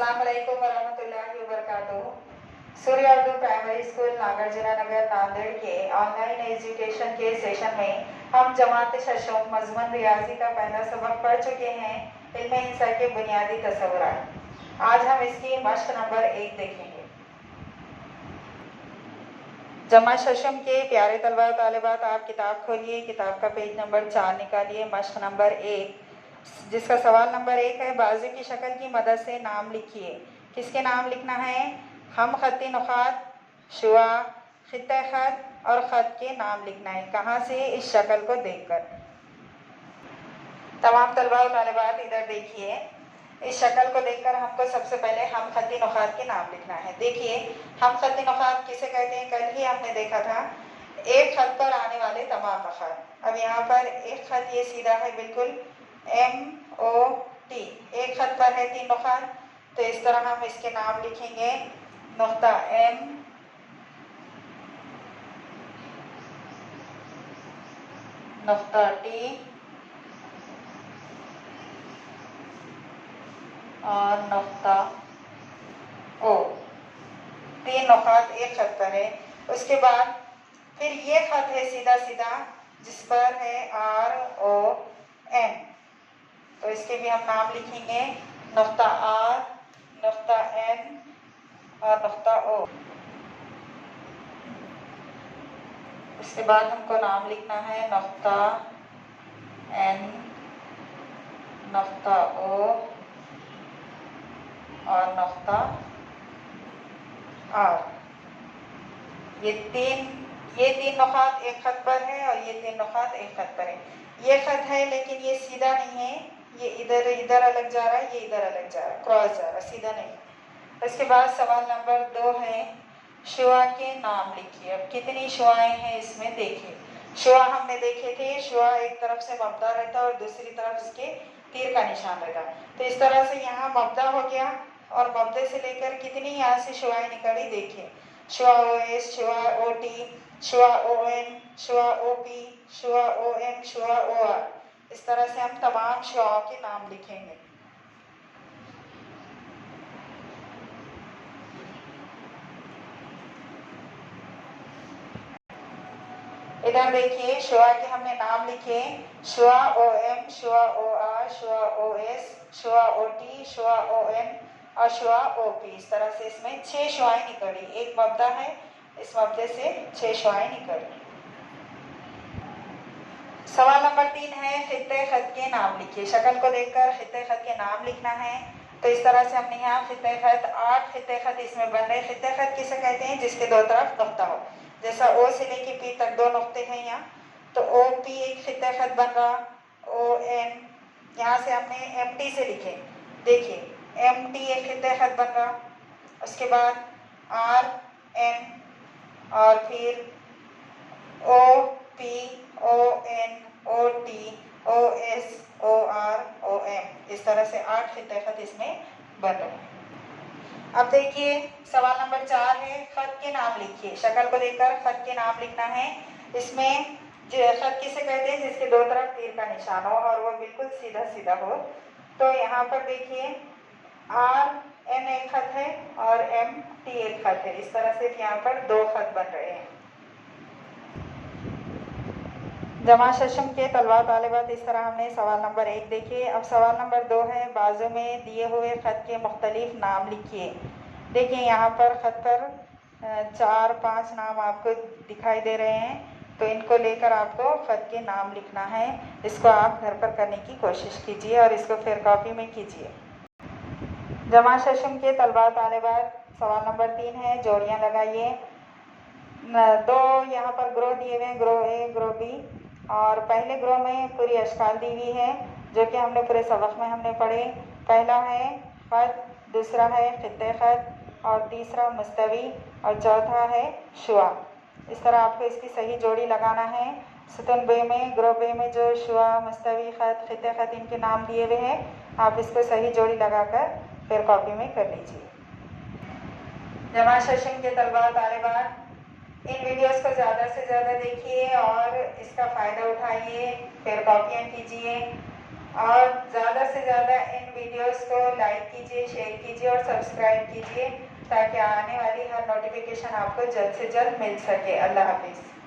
अस्सलामुअलैकुम वरहमतुल्लाहि वबरकातुहू। सूर्य Urdu primary school Nagarjuna नगर नांदेड़ के ऑनलाइन एजुकेशन के सेशन में हम जमात शशम मजमून रियाजी का पहला सबक पढ़ चुके हैं, इल्म इंसान के बुनियादी तसव्वुरात। आज हम इसकी मश्क नंबर 1 देखेंगे। जमा शशम के प्यारे तलबा और तालिबात, आप किताब खोलिए, किताब का पेज नंबर 4 निकालिए। मश्क नंबर 1 जिसका सवाल नंबर 1 है, बाजू की शक्ल की मदद से नाम लिखिए। किसके नाम लिखना है? हम खत्ती नुकात, शुआ, खित्ते खत और ख़त के नाम लिखना है। कहाँ से? इस शक्ल को देखकर। तमाम तलबा और तालिबात इधर देखिए, इस शक्ल को देखकर हमको सबसे पहले हम खत्ती नुकात के नाम लिखना है। देखिए, हम खत्ती नुकात किसे कहते हैं? कल ही हमने देखा था, एक खत पर आने वाले तमाम नुकात। अब यहाँ पर एक खत ये सीधा है बिल्कुल MOT, एक खत पर है 3 नुकात, तो इस तरह हम इसके नाम लिखेंगे। नुक्ता M, नुक्ता T और नुक्ता O। 3 नुकात एक खत पर है। उसके बाद फिर ये खत है सीधा सीधा जिस पर है RON, तो इसके भी हम नाम लिखेंगे। नुक्ता R, नुक्ता N और नुक्ता O। उसके बाद हमको नाम लिखना है नुक्ता N, नुक्ता O और नुक्ता R। ये तीन नुकात एक खत पर है और ये 3 नुकात एक खत पर है। ये खत है लेकिन ये सीधा नहीं है, ये इधर अलग जा रहा है, ये इधर अलग जा रहा है, क्रॉस जा रहा है, सीधा नहीं। उसके बाद सवाल नंबर 2 है, शुआ के नाम लिखिए। अब कितनी शुआएं हैं इसमें देखिए। शुआ हमने देखे थे, शुआ एक तरफ से मब्दा रहता और दूसरी तरफ इसके तीर का निशान रहता। तो इस तरह से यहाँ मब्दा हो गया और मब्दे से लेकर कितनी यहाँ से शुआएं निकली देखिए। शुआ OS, शुआ OT, शुआ ON, शुआ OP, शुआ OM, शुआ OR। इस तरह से हम तमाम शुआओं के नाम लिखेंगे। इधर देखिए, शुआ के हमने नाम लिखे, शुआ OM, शुआ OR, शुआ OS, शुआ OT, शुआ ON और शुआ OP। इस तरह से इसमें 6 शुआएं निकली। एक मब्दा है, इस मब्दे से 6 शुआएं निकली। सवाल नंबर 3 है, खित्ते खत के नाम लिखिए। शक्ल को देखकर खित्ते खत के नाम लिखना है। तो इस तरह से हमने यहाँ खित्ते खत 8 खित्ते खत इसमें बन रहे। खित्ते खत किसे कहते हैं? जिसके दो तरफ नुक्ता हो। जैसा O से लेके P तक 2 नुक्ते हैं यहाँ, तो OP एक खित्ते खत बन रहा। ON यहाँ से हमने MT से लिखे, देखिए MT एक खित्ते खत बन रहा। उसके बाद RN और फिर OP, ON, OT, OS, OR, OM। इस तरह से 8 खित्ते खत इसमें बन रहे हैं। अब देखिए, सवाल नंबर 4 है, खत के नाम लिखिए। शक्ल को देखकर खत के नाम लिखना है। इसमें खत किसे कहते हैं? जिसके दो तरफ तीर का निशान हो और वो बिल्कुल सीधा सीधा हो। तो यहाँ पर देखिए, RN एक खत है और MT एक खत है। इस तरह से यहाँ पर 2 खत बन रहे हैं। जमा शशम के तलबा तालिबात, इस तरह हमने सवाल नंबर 1 देखिए। अब सवाल नंबर 2 है, बाजू में दिए हुए ख़त के मुख्तलिफ नाम लिखिए। देखिए, यहाँ पर ख़त पर 4-5 नाम आपको दिखाई दे रहे हैं, तो इनको लेकर आपको ख़त के नाम लिखना है। इसको आप घर पर करने की कोशिश कीजिए और इसको फिर कॉपी में कीजिए। जमा शशम के तलबा तालिबात, सवाल नंबर 3 है, जोड़ियाँ लगाइए। 2 यहाँ पर ग्रोह दिए हुए हैं, ग्रोह A, ग्रोह B, और पहले ग्रोह में पूरी अशकाल दी हुई है जो कि हमने पूरे सबक में हमने पढ़े। पहला है ख़त, दूसरा है खित्ते ख़त और तीसरा मुस्तवी और चौथा है शुआ। इस तरह आपको इसकी सही जोड़ी लगाना है। सुतन बे में, ग्रोह बे में जो शुआ, मुस्तवी, ख़त, खित्ते ख़त इनके नाम दिए हुए हैं, आप इसको सही जोड़ी लगाकर फिर कॉपी में कर लीजिए। जमा शशम के तलबा तालिबात, इन वीडियोस को ज़्यादा से ज़्यादा देखिए और इसका फ़ायदा उठाइए, फिर कॉपियाँ कीजिए। और ज़्यादा से ज़्यादा इन वीडियोस को लाइक कीजिए, शेयर कीजिए और सब्सक्राइब कीजिए ताकि आने वाली हर नोटिफिकेशन आपको जल्द से जल्द मिल सके। अल्लाह हाफिज़।